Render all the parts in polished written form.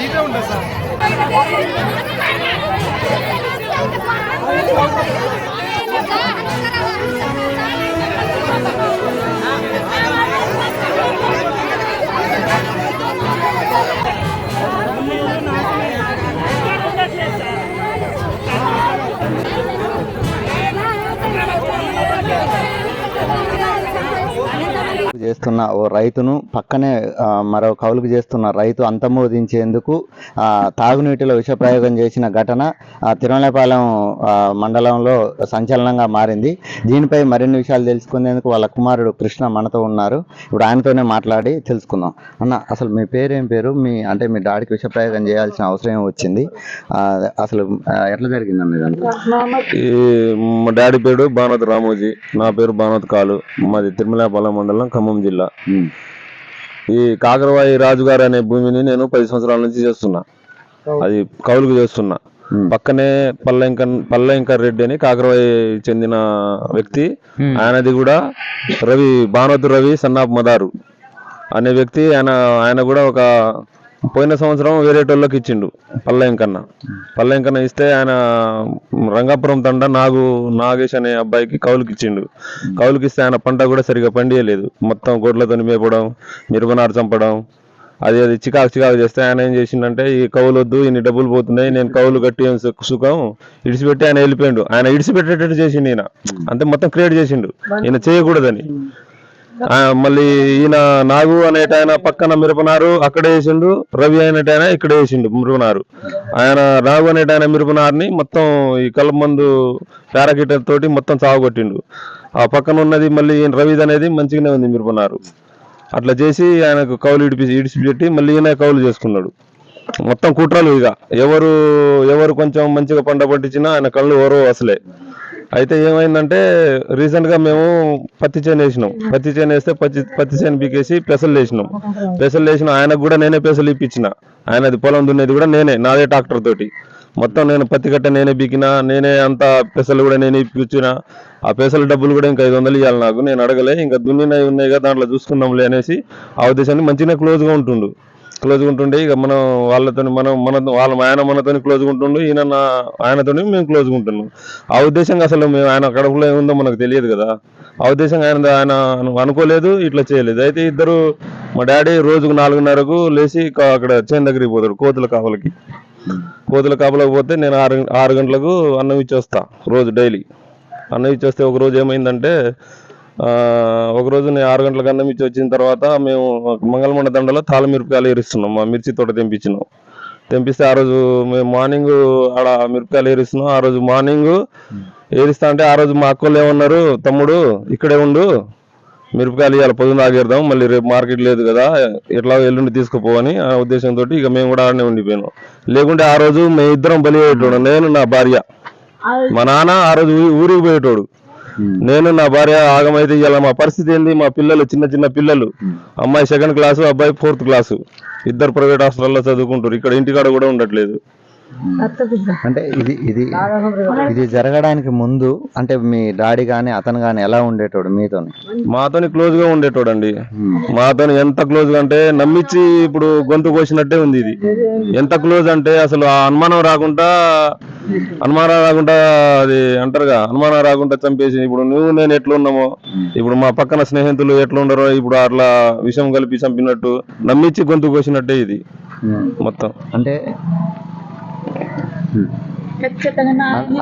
ఇదే ఉంటుంది సార్. చేస్తున్న ఓ రైతును పక్కనే మరో కౌలుకు చేస్తున్న రైతు అంతమోదించేందుకు తాగునీటిలో విషప్రయోగం చేసిన ఘటన తిరుమలపాలెం మండలంలో సంచలనంగా మారింది. దీనిపై మరిన్ని విషయాలు తెలుసుకునేందుకు వాళ్ళ కుమారుడు కృష్ణ మనతో ఉన్నారు. ఇప్పుడు ఆయనతోనే మాట్లాడి తెలుసుకుందాం. అన్న, అసలు మీ పేరేం పేరు? మీ డాడీకి విషప్రయోగం చేయాల్సిన అవసరం ఏం వచ్చింది? అసలు ఎట్లా జరిగిందన్న ఇదంతా? మా డాడీ పేరు బానోత్ రామోజీ, నా పేరు బానోత్ కాలు. మాది తిరుమలపాలెం మండలం, ఖమ్మం జిల్లా. ఈ కాకరవాయి రాజుగారు అనే భూమిని నేను 10 సంవత్సరాల నుంచి చేస్తున్నా. అది కౌలుకు చేస్తున్నా. పక్కనే పల్లెంకర్ రెడ్డి అని కాకరవాయి చెందిన వ్యక్తి, ఆయనది కూడా బానోత్ రవి సన్నాఫ్ మదారు అనే వ్యక్తి. ఆయన కూడా ఒక పోయిన సంవత్సరం వేరేటోళ్ళకి ఇచ్చిండు. పల్లెంకన్న ఇస్తే ఆయన రంగాపురం తండ నాగేష్ అనే అబ్బాయికి కౌలుకి ఇచ్చిండు. కౌలుకి ఇస్తే ఆయన పంట కూడా సరిగా పండియలేదు. మొత్తం గొడ్లతో మేపడం, మిరపనారు చంపడం, అది చికాకు చేస్తే ఆయన ఏం చేసిండంటే, ఈ కౌలు వద్దు, ఇన్ని డబ్బులు పోతున్నాయి, నేను కౌలు కట్టి సుఖం ఇడిచిపెట్టి ఆయన వెళ్ళిపోయిండు. ఆయన ఇడిచిపెట్టేటట్టు చేసిండు ఈయన, అంటే మొత్తం క్రియేట్ చేసిండు ఈయన చేయకూడదని. మళ్ళీ ఈయన నాగు అనేట ఆయన పక్కన మిరపనారు అక్కడే వేసిండు, రవి అనేటైనా ఇక్కడే వేసిండు మిరపనారు. ఆయన నాగు అనేట ఆయన మిరపనారుని మొత్తం ఈ కలుపు మందు పారాకిటర్ తోటి మొత్తం సాగుకొట్టిండు. ఆ పక్కన ఉన్నది మళ్ళీ రవిది అనేది మంచిగానే ఉంది మిరపనారు. అట్లా చేసి ఆయనకు కౌలు ఇడిచిపెట్టి మళ్ళీ ఈయన కౌలు చేసుకున్నాడు. మొత్తం కుట్రలు. ఇక ఎవరు కొంచెం మంచిగా పంట పట్టించినా ఆయన కళ్ళు ఎవరో అసలే. అయితే ఏమైందంటే, రీసెంట్ గా మేము పత్తి చేను వేసినాం. పత్తి చేను వేస్తే పత్తి చేను బీకేసి పెసలు వేసినాం. ఆయనకు కూడా నేనే పెసలు ఇప్పించిన. ఆయనది పొలం దున్నేది కూడా నాదే ట్రాక్టర్ తోటి. మొత్తం నేను పత్తి కట్ట నేనే బీకినా, నేనే అంత పెసలు కూడా నేనే ఇప్పించిన. ఆ పెసల డబ్బులు కూడా ఇంకా 500 ఇవ్వాలి నాకు. నేను అడగలే, ఇంకా దున్నినవి ఉన్నాయి కదా దాంట్లో చూసుకుందాంలే అనేసి ఆ ఉద్దేశాన్ని మంచిగా క్లోజ్గా ఉంటుండే. ఇక మనం వాళ్ళతో ఆయన మనతో క్లోజ్గా ఉంటుండు, ఈయన ఆయనతో మేము క్లోజ్గా ఉంటున్నాం. ఆ ఉద్దేశంగా అసలు మేము ఆయన కడుపులో ఏముందో మనకు తెలియదు కదా. ఆ ఉద్దేశంగా ఆయన అనుకోలేదు, ఇట్లా చేయలేదు. అయితే ఇద్దరు, మా డాడీ రోజుకు 4:30కు లేచి అక్కడ చేను దగ్గరికి పోతాడు, కోతుల కాపలకి పోతే నేను 6 గంటలకు అన్నం ఇచ్చేస్తా రోజు డైలీ. అన్నం ఇచ్చేస్తే ఒకరోజు ఏమైందంటే, ఒకరోజు నేను 6 గంటలకు అన్నం ఇచ్చి వచ్చిన తర్వాత మేము మంగళమండ దండలో తాళమిరపకాయలు ఏరిస్తున్నాం. మా మిర్చి తోట తెంపిస్తే ఆ రోజు మేము మార్నింగ్ ఆడ మిరపకాయలు ఏరిస్తున్నాం. ఆ రోజు మార్నింగ్ ఏరిస్తా అంటే ఆ రోజు మా అక్కలు ఏమన్నారు, తమ్ముడు ఇక్కడే ఉండు, మిరపకాయలు ఇవాళ పొద్దున ఆగేద్దాం, మళ్ళీ రేపు మార్కెట్ లేదు కదా, ఎట్లా ఎల్లుండి తీసుకుపోవని ఆ ఉద్దేశంతో ఇక మేము కూడా ఆడనే ఉండిపోయినాం. లేకుంటే ఆ రోజు మేము ఇద్దరం బలి అయ్యేటోడు, నేను నా భార్య. మా నాన్న ఆ రోజు ఊరికి పోయేటోడు, నేను నా భార్య ఆగమైతే. ఇవాళ మా పరిస్థితి ఏంది, మా పిల్లలు చిన్న పిల్లలు, అమ్మాయి 2nd క్లాసు, అబ్బాయి 4th క్లాసు, ఇద్దరు ప్రైవేట్ హాస్టల్లో చదువుకుంటారు. ఇక్కడ ఇంటికాడ కూడా ఉండట్లేదు. అంటే ఇది జరగడానికి ముందు అంటే మీ డాడీ గాని అతను గాని ఎలా ఉండేటోడు మీతోని? మాతోని క్లోజ్ గా ఉండేటోడు అండి. మాతోని ఎంత క్లోజ్ గా అంటే నమ్మించి ఇప్పుడు గొంతు కోసినట్టే ఉంది. ఇది ఎంత క్లోజ్ అంటే అసలు ఆ అనుమానం రాకుండా అది అంటారుగా, అనుమానం రాకుండా చంపేసి, ఇప్పుడు నువ్వు నేను ఎట్లా ఉన్నామో, ఇప్పుడు మా పక్కన స్నేహితులు ఎట్లా ఉండరో, ఇప్పుడు అట్లా విషం కలిపి చంపినట్టు నమ్మించి గొంతు కోసినట్టే ఇది మొత్తం.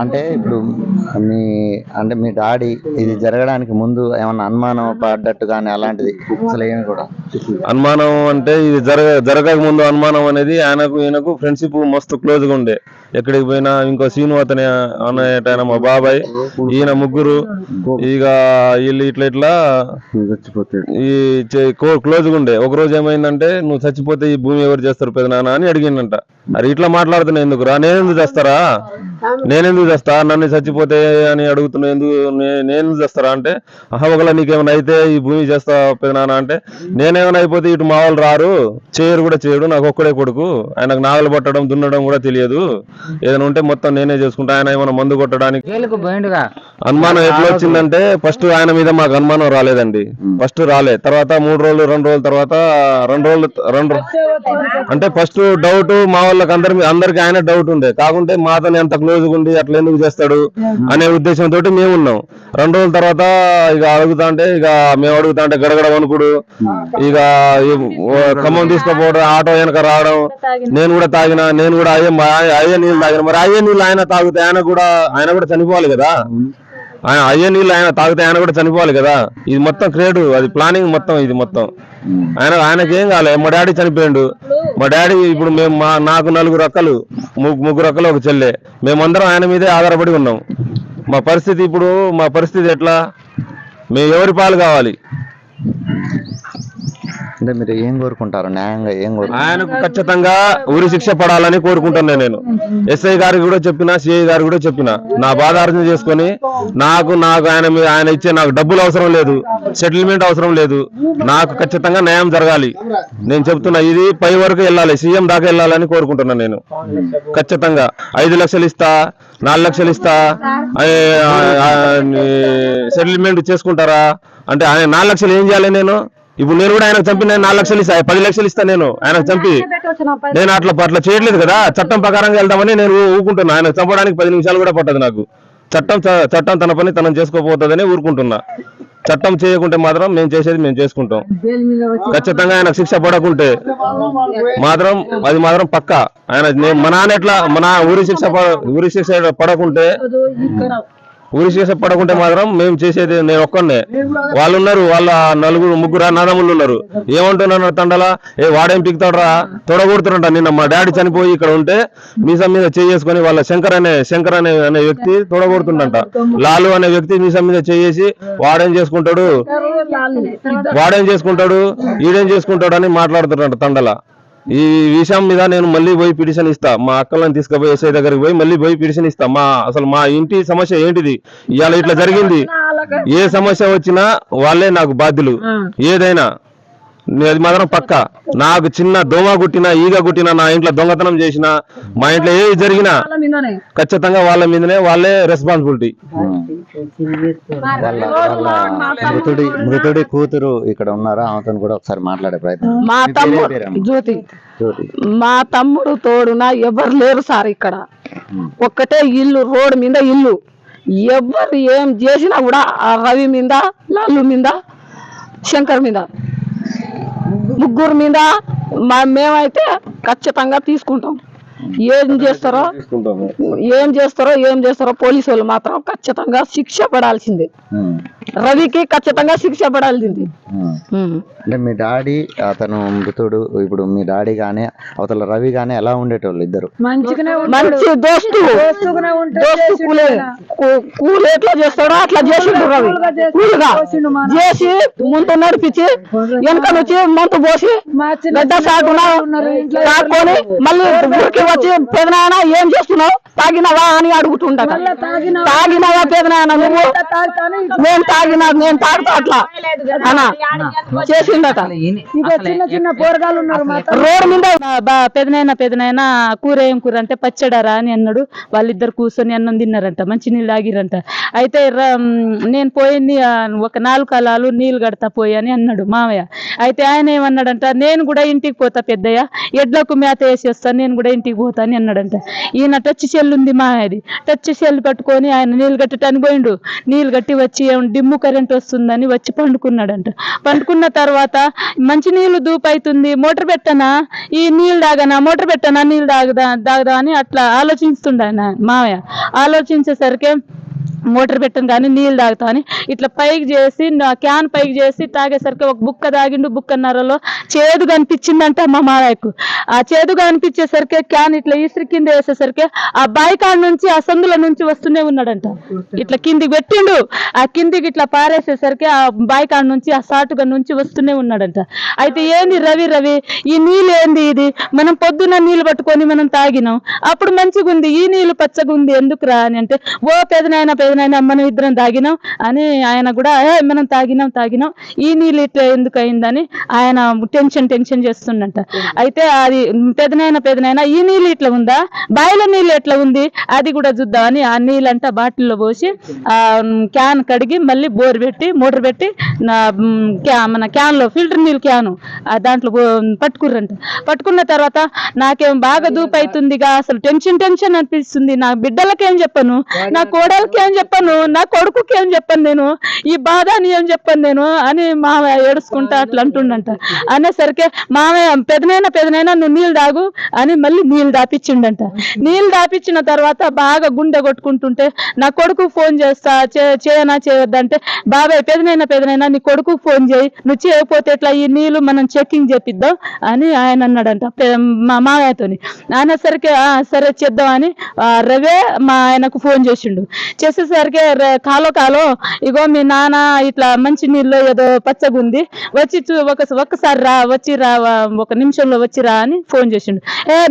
అంటే ఇప్పుడు మీ డాడీ ఇది జరగడానికి ముందు ఏమన్నా అనుమానం పడ్డట్టు కానీ అలాంటిది అసలు ఏమి కూడా? అనుమానం అంటే ఇది జరగక ముందు అనుమానం అనేది ఈయనకు ఫ్రెండ్షిప్ మస్తు క్లోజ్ గా ఉండే. ఎక్కడికి పోయినా ఇంకో సీను అతని అనేటైనా మా బాబాయ్, ఈయన ముగ్గురు ఇక వీళ్ళు ఇట్లా ఈ క్లోజ్ గా ఉండే. ఒకరోజు ఏమైందంటే, నువ్వు చచ్చిపోతే ఈ భూమి ఎవరు చేస్తారు పెదనాన్న అని అడిగిందంట. అరే ఇట్లా మాట్లాడుతున్నా ఎందుకురా, నేనెందుకు చేస్తా, నన్ను చచ్చిపోతే అని అడుగుతున్నా, నేను చేస్తారా అంటే, ఒకవేళ నీకేమైనా అయితే ఈ భూమి చేస్తా పెదనాన్న అంటే, నేనేమైనా అయిపోతే ఇటు మా వాళ్ళు రారు, చేయరు కూడా చేయడు, నాకు ఒక్కడే కొడుకు, ఆయనకు నాగలు పట్టడం దున్నడం కూడా తెలియదు, ఏదైనా ఉంటే మొత్తం నేనే చేసుకుంటా. ఆయన ఏమైనా మందు కొట్టడానికి జైలుకు పోయిండుగా. అనుమానం ఎట్లా వచ్చిందంటే ఫస్ట్ ఆయన మీద మాకు అనుమానం రాలేదండి. ఫస్ట్ రాలే, తర్వాత 3 రోజులు 2 రోజుల తర్వాత 2 అంటే ఫస్ట్ డౌట్ మా వాళ్ళకి అందరికి ఆయన డౌట్ ఉండే, కాకుంటే మాతో ఎంత క్లోజ్ ఉండి అట్లా ఎందుకు చేస్తాడు అనే ఉద్దేశంతో మేము ఉన్నాం. 2 రోజుల తర్వాత ఇక మేము అడుగుతా అంటే గడగడ వణుకుడు, ఇక ఖమ్మం తీసుకుపోవడం, ఆటో వెనక రావడం, నేను కూడా తాగిన, నేను కూడా అయ్యే నీళ్ళు తాగిన. మరి అయ్యే నీళ్ళు ఆయన తాగితే ఆయన కూడా చనిపోవాలి కదా, అయ్యే నీళ్ళు ఆయన తాగితే ఆయన కూడా చనిపోవాలి కదా. ఇది మొత్తం క్రియేట్, అది ప్లానింగ్ మొత్తం, ఇది మొత్తం ఆయనకేం కాలే. మా డాడీ చనిపోయిండు. మా డాడీ ఇప్పుడు నాకు 4 అక్కలు, 3 అక్కలు, ఒక చెల్లె. మేమందరం ఆయన మీదే ఆధారపడి ఉన్నాం. మా పరిస్థితి ఎట్లా? మేము ఎవరి పాలు కావాలి? అంటే మీరు ఏం కోరుకుంటారు? న్యాయంగా ఏం కోరుకుంటారు? ఆయనకు ఖచ్చితంగా ఉరి శిక్ష పడాలని కోరుకుంటున్నాను నేను. ఎస్ఐ గారికి కూడా చెప్పిన, సిఐ గారికి కూడా చెప్పిన, నా బాధ అర్థం చేసుకొని నాకు ఆయన ఇచ్చే నాకు డబ్బులు అవసరం లేదు, సెటిల్మెంట్ అవసరం లేదు, నాకు ఖచ్చితంగా న్యాయం జరగాలి. నేను చెప్తున్నా, ఇది పై వరకు వెళ్ళాలి, సీఎం దాకా వెళ్ళాలని కోరుకుంటున్నాను నేను. ఖచ్చితంగా 5 లక్షలు ఇస్తా, 4 లక్షలు ఇస్తా, సెటిల్మెంట్ చేసుకుంటారా అంటే ఆయన 4 లక్షలు ఏం చేయాలి? ఇప్పుడు నేను కూడా ఆయనకు చంపి 4 లక్షలు ఇస్తా, 10 లక్షలు ఇస్తా. నేను ఆయనకు చంపి నేను అట్లా చేయట్లేదు కదా. చట్టం ప్రకారంగా వెళ్దామని నేను ఊరుకుంటున్నా. ఆయన చంపడానికి 10 నిమిషాలు కూడా పట్టదు నాకు. చట్టం తన పని తనం చేసుకోపోతుందని ఊరుకుంటున్నా. చట్టం చేయకుంటే మాత్రం మేము చేసేది మేము చేసుకుంటాం. ఖచ్చితంగా ఆయన శిక్ష పడకుంటే మాత్రం అది మాత్రం పక్క. ఆయన మా నాన్న ఎట్లా ఉరి శిక్ష పడకుంటే మాత్రం మేము చేసేది నేను ఒక్కనే. వాళ్ళు ఉన్నారు, వాళ్ళ 4 అన్నదమ్ములు ఉన్నారు. ఏమంటున్నారు తండలా, వాడేం పిక్తాడరా, తొడగొడుతున్నట. నిన్న మా డాడీ చనిపోయి ఇక్కడ ఉంటే మీసం మీద చేసుకొని వాళ్ళ శంకర్ అనే వ్యక్తి తొడగొడుతుండంట. లాలు అనే వ్యక్తి మీసం మీద చేసి వాడేం చేసుకుంటాడు ఈడేం చేసుకుంటాడు అని మాట్లాడుతున్నాడు తండలా. ఈ విషయం మీద నేను మళ్ళీ పోయి పిటిషన్ ఇస్తా. మా అక్కలను తీసుకుపోయి ఎస్ఐ దగ్గరికి పోయి పిటిషన్ ఇస్తా. అసలు మా ఇంటి సమస్య ఏంటిది, ఇవాళ ఇట్లా జరిగింది, ఏ సమస్య వచ్చినా వాళ్ళే నాకు బాధ్యులు. ఏదైనా అది మాత్రం పక్క. నాకు చిన్న దోమ కుట్టినా, ఈగ కుట్టినా, నా ఇంట్లో దొంగతనం చేసినా, మా ఇంట్లో ఏది జరిగినా ఖచ్చితంగా వాళ్ళ మీదనే, వాళ్ళే రెస్పాన్సిబిలిటీ. మృతుడి కూతురు ఇక్కడ ఉన్నారా? ఆమెతో కూడా ఒకసారి మాట్లాడే ప్రయత్నం. మా తమ్ముడు జ్యోతి, మా తమ్ముడు తోడున ఎవరు లేరు సార్. ఇక్కడ ఒక్కటే ఇల్లు, రోడ్డు మీద ఇల్లు. ఎవరు ఏం చేసినా కూడా ఆ రవి మీద, లాలు మీద, శంకర్ మీద, 3 మీద మేమైతే ఖచ్చితంగా తీసుకుంటాం. ఏం చేస్తారో పోలీసు వాళ్ళు మాత్రం ఖచ్చితంగా శిక్ష పడాల్సిందే. రవికి ఖచ్చితంగా శిక్ష పడాల్సింది. అంటే మీ డాడీ, అతను మృతుడు, ఇప్పుడు మీ డాడీ గానీ అవతల రవి గానీ ఎలా ఉండేటోళ్ళు? ఇద్దరు మంచి దోస్తు. కూలి ఎట్లా చేస్తాడో అట్లా చేసిండు రవి. కూలిగా చేసి ముందు నడిపించి వెనక నుంచి మంతు పోసి గడ్డ సాగుకొని మళ్ళీ ఊరికి వచ్చి, పెదనాయన ఏం చేస్తున్నావు, తాగినవా అని అడుగుతుండట. తాగినవా పెదనాయన నువ్వు? నేను తాగుతా అట్లా అనా చేసిండట. రోడ్ మీద పెదనాయన కూర ఏం కూర అంటే పచ్చడారా అని అన్నాడు. వాళ్ళిద్దరు కూర్చొని అన్నం తిన్నారంట, మంచి నీళ్ళు తాగిరంట. అయితే నేను పోయింది ఒక 4 కాలాలు నీళ్ళు కడతా పోయి అని అన్నాడు మామయ్య. అయితే ఆయన ఏమన్నాడంట, నేను కూడా ఇంటికి పోతా పెద్దయ్య, ఎడ్లకు మేత వేసి వస్తాను, నేను కూడా ఇంటికి పోతా అని అన్నాడంట. ఈయన టచ్ సెల్ ఉంది మామయ్యది, టచ్ సెల్ పట్టుకొని ఆయన నీళ్ళు కట్టడానికి పోయిండు. నీళ్ళు కట్టి వచ్చి డిమ్ము కరెంట్ వస్తుందని వచ్చి పండుకున్నాడంట. పండుకున్న తర్వాత మంచి నీళ్లు దూపైతుంది, మోటార్ పెట్టనా, ఈ నీళ్ళు తాగనా, మోటార్ పెట్టనా, నీళ్ళు తాగదా అని అట్లా ఆలోచిస్తుండ ఆయన మామయ్య. ఆలోచించేసరికి మోటార్ పెట్టను కానీ నీళ్ళు తాగుతా అని ఇట్లా పైకి చేసి, క్యాన్ పైకి చేసి తాగేసరికి ఒక బుక్క తాగిండు. బుక్కన్నరలో చేదు కనిపించిందంట మా మావయ్యకు. ఆ చేదు కనిపించేసరికి క్యాన్ ఇట్లా ఈసిరి కింద వేసేసరికి ఆ బాయికాడ నుంచి, ఆ సందుల నుంచి వస్తూనే ఉన్నాడంట. ఇట్లా కిందికి పెట్టిండు, ఆ కిందికి ఇట్లా పారేసేసరికి ఆ బాయికాడ నుంచి, ఆ సాటుగా నుంచి వస్తూనే ఉన్నాడంట. అయితే ఏంది రవి ఈ నీళ్ళు ఏంది, ఇది మనం పొద్దున్న నీళ్ళు పట్టుకొని మనం తాగినాం, అప్పుడు మంచిగా ఉంది, ఈ నీళ్ళు పచ్చగా ఉంది ఎందుకురా అని అంటే, ఓ పెదనాయన పెదనాయన మనం ఇద్దరం తాగినాం అని ఆయన కూడా మనం తాగినాం ఈ నీళ్ళు ఇట్లా ఎందుకు అయిందని ఆయన టెన్షన్ చేస్తుండంట. అయితే అది పెదనాయన ఈ నీళ్ళు ఇట్లా ఉందా, బాయిల నీళ్ళు ఎట్లా ఉంది అది కూడా చూద్దామని ఆ నీళ్ళంతా బాటిల్లో పోసి క్యాన్ కడిగి మళ్ళీ మోటార్ పెట్టి మన క్యాన్ లో ఫిల్టర్ నీళ్ళు క్యాను దాంట్లో పట్టుకుర్రంట. పట్టుకున్న తర్వాత నాకేం బాగా దూపు అవుతుందిగా, అసలు టెన్షన్ అనిపిస్తుంది. నా బిడ్డలకేం చెప్పను, నా కోడలకి ఏం చెప్పను, నా కొడుకుకి ఏం చెప్పను, నేను ఈ బాధ అని ఏం చెప్పను నేను అని మామయ్య ఏడుచుకుంటా అట్లా అంటుండంట. అనేసరికి మామయ్య పెదనైనా నువ్వు నీళ్ళు తాగు అని మళ్ళీ నీళ్ళు దాపిచ్చిండంట. నీళ్ళు దాపిచ్చిన తర్వాత బాగా గుండె కొట్టుకుంటుంటే నా కొడుకు ఫోన్ చేస్తా చేయొద్దంటే బాబాయ్ పెదనైనా నీ కొడుకు ఫోన్ చేయి, నువ్వు చేయకపోతే ఎట్లా ఈ నీళ్ళు మనం చెకింగ్ చేపిద్దాం అని ఆయన అన్నాడంట మా మామయ్యతోని. అనేసరికి సరే చేద్దాం అని రవే మా ఆయనకు ఫోన్ చేసేసరికి కాలో ఇగో మీ నాన్న ఇట్లా మంచి నీళ్ళు ఏదో పచ్చగుంది వచ్చి ఒక్కసారి రా ఒక నిమిషంలో వచ్చిరా అని ఫోన్ చేసిండు.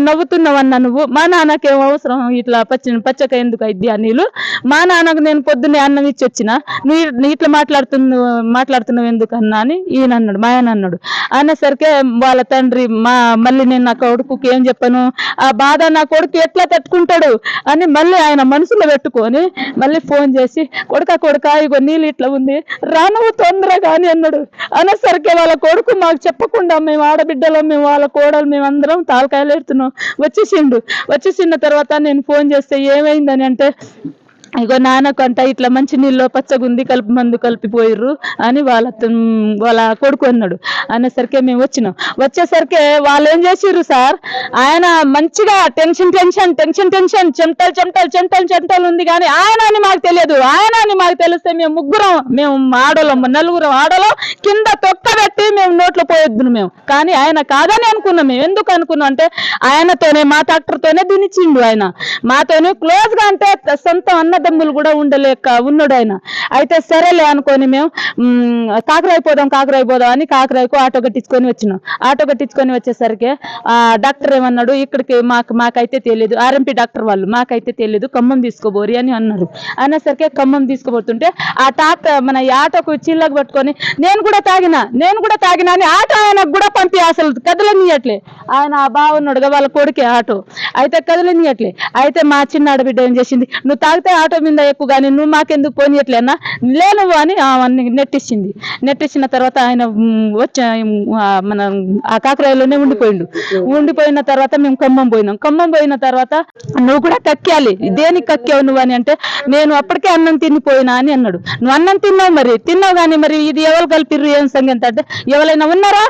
నవ్వుతున్నావన్నా నువ్వు, మా నాన్నకేం అవసరం ఇట్లా పచ్చక ఎందుకు అయింది ఆ నీళ్ళు, మా నాన్నకు నేను పొద్దున్నే అన్నం ఇచ్చి వచ్చిన, నువ్వు ఇట్లా మాట్లాడుతున్నావు ఎందుకన్నా అని ఈయన అన్నాడు, మా ఆయన అన్నాడు. అనేసరికి వాళ్ళ తండ్రి మళ్ళీ నేను నా కొడుకుకి ఏం చెప్పాను, ఆ బాధ నా కొడుకు ఎట్లా తట్టుకుంటాడు అని మళ్ళీ ఆయన మనసులో పెట్టుకొని మళ్ళీ ఫోన్ చేసి కొడుక ఇగో నీళ్ళు ఇట్లా ఉంది రా నువ్వు తొందరగా అని అన్నాడు. అనేసరికి వాళ్ళ కొడుకు మాకు చెప్పకుండా మేము ఆడబిడ్డలో మేము వాళ్ళ కోడలు మేము అందరం తాలకాయలు ఎడుతున్నాం వచ్చేసిన తర్వాత నేను ఫోన్ చేస్తే ఏమైందని అంటే ఇగో నాన్నకంట ఇట్లా మంచి నీళ్ళు పచ్చగుంది మందు కలిపిపోయిర్రు అని వాళ్ళ కొడుకు అన్నాడు. అనేసరికి మేము వచ్చేసరికి వాళ్ళు ఏం చేసిర్రు సార్, ఆయన మంచిగా టెన్షన్ చెమటలు ఉంది కానీ ఆయన అని మాకు తెలియదు. ఆయన అని మాకు తెలిస్తే మేము నలుగురం ఆడలో కింద తొక్కబెట్టి మేము నోట్లో పోయొద్దు మేము, కానీ ఆయన కాదని అనుకున్నాం. మేము ఎందుకు అనుకున్నాం అంటే ఆయనతోనే మా డాక్టర్తోనే దినిచిండు. ఆయన మాతోనే క్లోజ్ గా అంటే సొంత అన్నదమ్ములు కూడా ఉండలేక ఉన్నాడు ఆయన. అయితే సరేలే అనుకొని మేము కాకరాయి పోదాం అని కాకరాయికు ఆటో కట్టించుకొని వచ్చేసరికి డాక్టర్ ఏమన్నాడు, ఇక్కడికి మాకైతే తెలియదు, ఆర్ఎంపీ డాక్టర్ వాళ్ళు మాకైతే తెలియదు, ఖమ్మం తీసుకోబోరి అని అన్నారు. అనేసరికి ఖమ్మం తీసుకుపోతుంటే ఆ మన ఆటోకు చిల్లకు పట్టుకొని నేను కూడా తాగినా అని ఆటో ఆయనకు కూడా పంపి అసలు కదలనియట్లే. ఆయన బాగున్నాడుగా వాళ్ళ కొడుకే ఆటో, అయితే కదలనియట్లే. అయితే మా చిన్న ఆడబిడ్డ ఏం చేసింది, నువ్వు తాగితే ఆటో మీద ఎక్కువ కానీ నువ్వు మాకెందుకు పోనీయట్లేనా లేను అని నెట్టించిన తర్వాత ఆయన వచ్చి మన ఆ కాకరాయిలోనే ఉండిపోయిన తర్వాత మేము ఖమ్మం పోయిన తర్వాత నువ్వు కూడా కక్కాలి, దేనికి కక్కావు నువ్వు అని అంటే నేను అప్పటికే అన్నం తినిపోయినా అని అన్నాడు. నువ్వు అన్నం తిన్నావు కానీ మరి ఇది ఎవరు కలిపిర్రు ఏం సంగతి అంటే ఎవరైనా ఉన్నారా,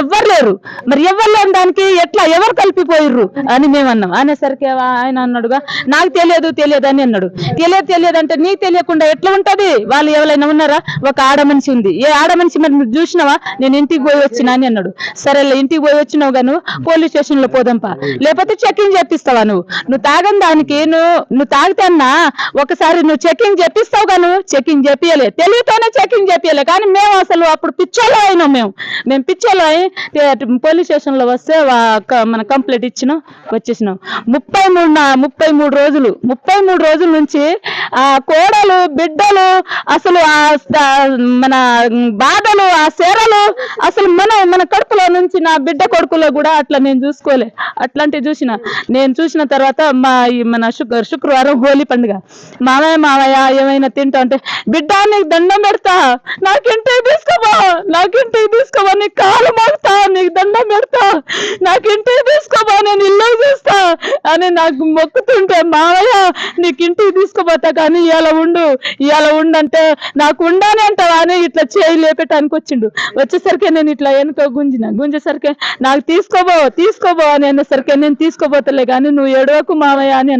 ఎవ్వరు లేరు, మరి ఎవరు లేని దానికి ఎట్లా ఎవరు కలిపిపోయిర్రు అని మేము అన్నాం. అనేసరికి ఆయన అన్నాడుగా నాకు తెలియదు అని అన్నాడు. తెలియదు అంటే నీకు తెలియకుండా ఎట్లా ఉంటది, వాళ్ళు ఎవరైనా ఉన్నారా, ఒక ఆడ మనిషి ఉంది, ఏ ఆడ మనిషి మరి నువ్వు చూసినావా, నేను ఇంటికి పోయి వచ్చినా అని అన్నాడు. సరేలే ఇంటికి పోయి వచ్చినావు గాను పోలీస్ స్టేషన్ లో పోదాంపా, లేకపోతే చెకింగ్ చేపిస్తావా, నువ్వు తాగని దానికి నువ్వు తాగితే అన్నా ఒకసారి నువ్వు చెకింగ్ చేపిస్తావు గాను చెకింగ్ చేపియలే, తెలియతోనే చెకింగ్ చేపియలే. కానీ మేము అసలు అప్పుడు పిచ్చోలో అయినాం, మేము పిచ్చోలో అయి పోలీస్ స్టేషన్ లో వస్తే మన కంప్లైంట్ వచ్చేసినాం. 33 రోజుల నుంచి ఆ కోడలు బిడ్డలు అసలు మన బాధలు ఆ సేరలు అసలు మన కడుపులో నుంచి నా బిడ్డ కొడుకులో కూడా అట్లా నేను చూసుకోలే. అట్లాంటివి చూసిన తర్వాత మన శుక్రవారం హోలీ పండుగ మావయ్య ఏమైనా తింటా అంటే బిడ్డ నీకు దండం పెడతా, నాకింటికి తీసుకోబో నీకు కాలు మోగుతా, నీకు దండం పెడతా, నాకింటికి తీసుకోబో, నేను ఇల్లు చూస్తా అని నాకు మొక్కుతుంటే మావయ్య నీకు ఇంటికి తీసుకోపోతా కానీ ఇవాళ ఉండు అంటే నాకు ఉండాలి అంటావా అని ఇట్లా చేయి లేపేటానికి వచ్చేసరికి నేను ఇట్లా వెనుక గుంజేసరికి నాకు తీసుకోబో అని అనేసరికి నేను తీసుకోబోతలే కానీ నువ్వు ఏడవకు మావయ్య అని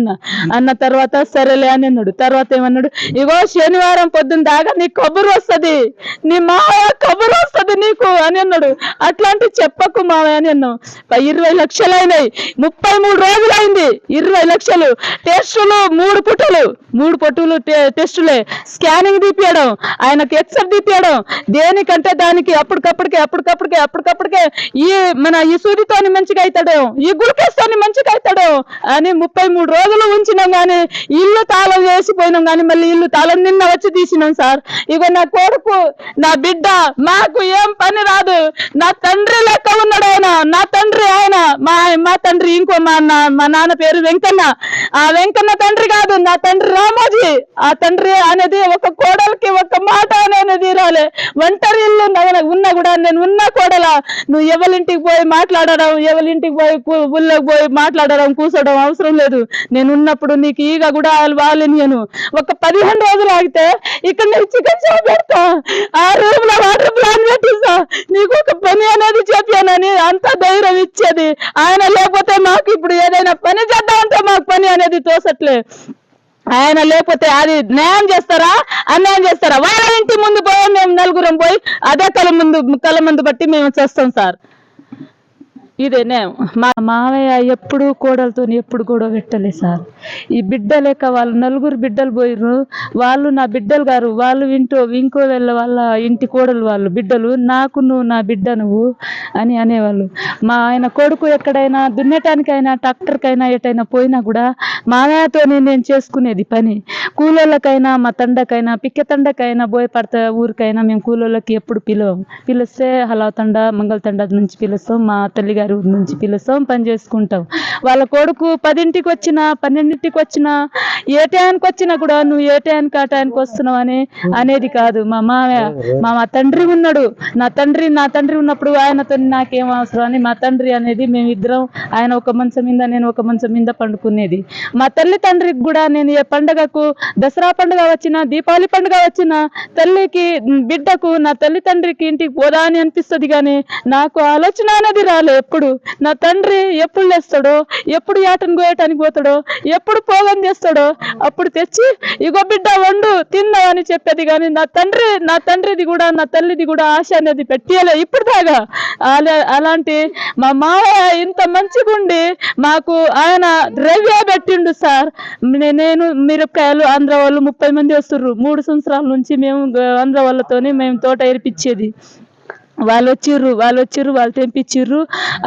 అన్న తర్వాత సరేలే అని అన్నాడు. తర్వాత ఏమన్నాడు, ఇగో శనివారం పొద్దున్న దాకా నీకు కబురు వస్తుంది, నీ మావయ్య కబురు వస్తుంది నీకు అని అన్నాడు. అట్లాంటి చెప్పకు మావయ్య అని అన్నావు. 20 లక్షలు అయినాయి, 33 రోజులు అయింది. మంది 20 లక్షలు టెస్టులు 3 పుట్టులు టెస్టులే, స్కానింగ్ తీపియడం, ఆయనకు ఎక్స్రే తీపియడం, దేనికంటే దానికి అప్పటికప్పటికే ఈ సూదితోని మంచిగా అవుతాడు, ఈ గ్లూకోజ్ తోని మంచిగా అవుతాడు అని 33 రోజులు ఉంచినాం కానీ ఇల్లు తాళం వేసిపోయినాం కానీ మళ్ళీ ఇల్లు తాళం నిన్న వచ్చి తీసినాం సార్. ఇగో నా కొడుకు నా బిడ్డ మాకు ఏం పని రాదు, నా తండ్రి లెక్క ఉన్నాడు ఆయన, నా తండ్రి ఆయన, మా తండ్రి ఇంకో మా నాన్న పేరు వెంకన్న, ఆ వెంకన్న తండ్రి కాదు, నా తండ్రి రామోజీ. ఆ తండ్రి అనేది ఒక కోడలికి ఒక మాట అనేది రాలే. ఒంటరి ఇల్లు ఉన్నా కూడా నేను ఉన్నా కోడలా, నువ్వు ఎవరింటికి పోయి మాట్లాడడం, ఎవరింటికి పోయి ఊళ్ళోకి పోయి మాట్లాడడం కూర్చోడం అవసరం లేదు, నేను ఉన్నప్పుడు నీకు ఈగ కూడా వాళ్ళనియను. ఒక 15 రోజులు ఆగితే ఇక్కడ నేను చికెన్ షాప్ పెడతా, ఆ రూమ్ లో వాటర్ ప్లాన్ పెట్టిస్తా, నీకు ఒక పని అనేది చెప్పానని అంత ధైర్యం ఇచ్చేది ఆయన. లేకపోతే మాకు ఇప్పుడు ఏదైనా పని చేద్దామంటే మాకు పని అనేది తోసట్లే. ఆయన లేకపోతే అది న్యాయం చేస్తారా అన్యాయం చేస్తారా? వాళ్ళ ఇంటి ముందు పోయి మేము నలుగురం పోయి అదే కళ్ళ ముందు బట్టి మేము చేస్తాం సార్. ఇదేనే మా మావయ్య ఎప్పుడు కోడలతో ఎప్పుడు గొడవ పెట్టలేదు సార్. ఈ బిడ్డ లెక్క వాళ్ళు 4 బిడ్డలు పోయిర్రు, వాళ్ళు నా బిడ్డలు గారు, వాళ్ళు ఇంకో వాళ్ళ ఇంటి కోడలు వాళ్ళు బిడ్డలు, నాకు నువ్వు నా బిడ్డ నువ్వు అని అనేవాళ్ళు. మా ఆయన కొడుకు ఎక్కడైనా దున్నటానికైనా ట్రాక్టర్కైనా ఎటైనా పోయినా కూడా మావయ్యతోనే నేను చేసుకునేది పని. కూలోళ్ళకైనా మా తండకైనా పిక్క తండకైనా బోయపడతా ఊరికైనా మేము కూలోళ్ళకి ఎప్పుడు పిలిస్తే హలా తండ మంగళ తండ నుంచి పిలుస్తాం, మా తల్లి గారి ఊరి నుంచి పిలుస్తాం, పని చేసుకుంటాం. వాళ్ళ కొడుకు 10ంటికి వచ్చినా 12ంటికి వచ్చినా ఏ టైంకి వచ్చినా కూడా నువ్వు ఏ టైంకి ఆ టైంకి వస్తున్నావు అనేది కాదు. మా తండ్రి ఉన్నాడు, నా తండ్రి ఉన్నప్పుడు ఆయనతో నాకేం అవసరం అని మా తండ్రి అనేది మేమిద్దరం, ఆయన ఒక మంచం మీద నేను ఒక మంచం మీద పండుకునేది. మా తల్లి తండ్రికి కూడా నేను ఏ పండగకు, దసరా పండుగ వచ్చినా దీపావళి పండుగ వచ్చినా తల్లికి బిడ్డకు నా తల్లి తండ్రికి ఇంటికి పోదా అని అనిపిస్తుంది కానీ నాకు ఆలోచన అనేది రాలే. ఎప్పుడు నా తండ్రి ఎప్పుడు లేస్తాడో, ఎప్పుడు యాటను కోయటానికి పోతాడో, ఎప్పుడు పోగం చేస్తాడో అప్పుడు తెచ్చి ఇగో బిడ్డ వండు తిందాం అని చెప్పేది కానీ నా తండ్రిది కూడా నా తల్లిది కూడా ఆశ అనేది పెట్టియలే ఇప్పుడు దాకా. అలాంటి మా మావయ్య ఇంత మంచిగుండి మాకు ఆయన ద్రవ్య పెట్టిండు సార్. నేను మిరపకాయలు ఆంధ్ర వాళ్ళు 30 మంది వస్తుర్రు, 3 సంవత్సరాల నుంచి మేము ఆంధ్ర వాళ్ళతోనే మేము తోట ఏర్పించేది. వాళ్ళు వచ్చిర్రు వాళ్ళు తెంపించిర్రు.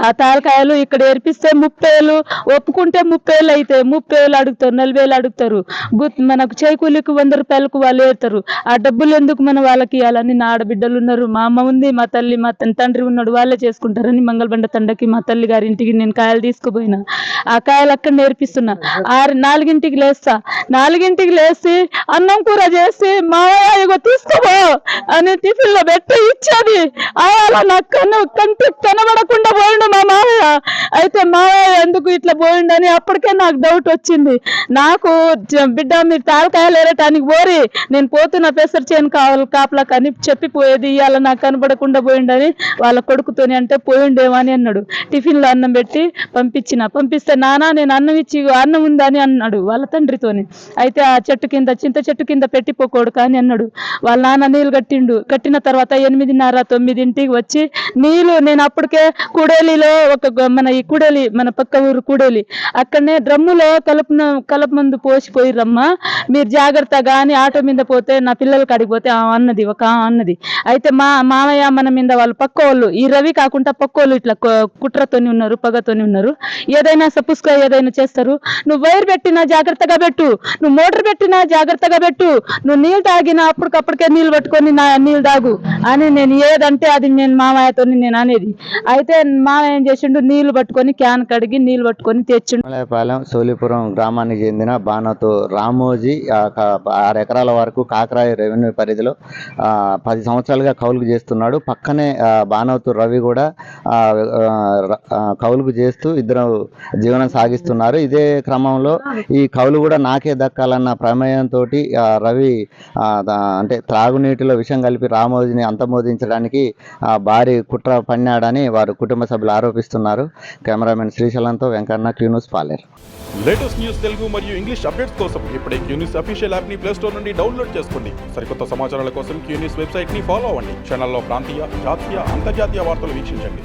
ఆ తాలకాయలు ఇక్కడ ఏర్పిస్తే 30,000 ఒప్పుకుంటే 30,000 అయితే 30,000 అడుగుతారు, 40,000 అడుగుతారు. మనకు చేకూలికి 100 రూపాయలకు వాళ్ళు ఏరుతారు. ఆ డబ్బులు ఎందుకు మనం వాళ్ళకి ఇవ్వాలని నా ఆడబిడ్డలు ఉన్నారు, మా అమ్మ ఉంది, మా తల్లి మా తండ్రి ఉన్నాడు, వాళ్ళే చేసుకుంటారని మంగళబండ తండకి మా తల్లి గారి ఇంటికి నేను కాయలు తీసుకుపోయినా. ఆ కాయలు అక్కడ నేర్పిస్తున్నా. 4ంటికి లేస్తా, 4ంటికి లేచి అన్నం కూర చేసి మావయ్య ఇగో తీసుకోబో అని టిఫిన్ లో పెట్టి ఇచ్చేది. అలా నా కంటికి కనబడకుండా పోయిండు మా మావయ్య. అయితే మావయ్య ఎందుకు ఇట్లా పోయిండని అప్పటికే నాకు డౌట్ వచ్చింది. నాకు బిడ్డ మీరు తాలకాయలు ఏరటానికి పోరి, నేను పోతున్న పెసర్ చేను కాపలా అని చెప్పిపోయేది. ఇవాళ నాకు కనబడకుండా పోయిండని వాళ్ళ కొడుకుతోని అంటే పోయిండేమో అని అన్నాడు. టిఫిన్ లో అన్నం పెట్టి పంపిస్తే నానా నేను అన్నం ఉందని అన్నాడు వాళ్ళ తండ్రితోని. అయితే ఆ చింత చెట్టు కింద పెట్టిపోకూడదు కానీ అన్నాడు. వాళ్ళ నాన్న నీళ్ళు కట్టిన తర్వాత 8:30-9 వచ్చి నీళ్ళు నేను అప్పటికే కూడేలిలో ఈ కూడేలి మన పక్క ఊరు కూడేలి అక్కడనే డ్రమ్ములో కలప మందు పోసిపోయిరమ్మా, మీరు జాగ్రత్తగా అని ఆటో మీద పోతే నా పిల్లలకి అడిగిపోతే అన్నది. అయితే మా మామయ్య మన మీద వాళ్ళు పక్క వాళ్ళు, ఈ రవి కాకుండా పక్క వాళ్ళు ఇట్లా కుట్రతోని ఉన్నారు, పగతోని ఉన్నారు. ఏదైనా సపుస్గా ఏదైనా చేస్తారు. నువ్వు వైర్ పెట్టినా జాగ్రత్తగా పెట్టు, నువ్వు మోటార్ పెట్టినా జాగ్రత్తగా పెట్టు, నువ్వు నీళ్ళు తాగినా అప్పటికప్పటికే నీళ్ళు పట్టుకొని నీళ్ళు తాగు అని నేను ఏదంటే అది నేను మామయ్యతో నేను అనేది. అయితే మామయ్య ఏం చేసిండు, నీళ్లు పట్టుకొని క్యాన్ కడిగి నీళ్లు పట్టుకొని తెచ్చిండు. తిరుమలపాలెం సోలిపురం గ్రామానికి చెందిన బానోతు రామోజీ 6 ఎకరాల వరకు కాకరాయి రెవెన్యూ పరిధిలో 10 సంవత్సరాలుగా కౌలుకు చేస్తున్నాడు. పక్కనే బానోతు రవి కూడా కౌలుకు చేస్తూ ఇద్దరు జీవనం సాగిస్తున్నారు. ఇదే క్రమంలో ఈ కౌలు కూడా నాకే దక్కాలన్న ప్రమేయంతో రవి అంటే త్రాగునీటిలో విషం కలిపి రామోజీని అంతమోదించడానికి భారీ కుట్ర పన్నాడని వారు కుటుంబ సభ్యులు ఆరోపిస్తున్నారు. కెమెరామెన్ శ్రీశైలంతో వెంకన్న, క్యూ న్యూస్, పాలేరు. లేటెస్ట్ న్యూస్ తెలుగు మరియు ఇంగ్లీష్ అప్డేట్స్ కోసం ఇప్పుడే క్యూ న్యూస్ అఫీషియల్ యాప్ ని ప్లే స్టోర్ నుండి డౌన్లోడ్ చేసుకోండి. సరికొత్త సమాచారాల కోసం క్యూ న్యూస్ వెబ్సైట్ ని ఫాలో అవ్వండి. ఛానల్లో ప్రాంతీయ, జాతీయ, అంతర్జాతీయ వార్తలు వీక్షించండి.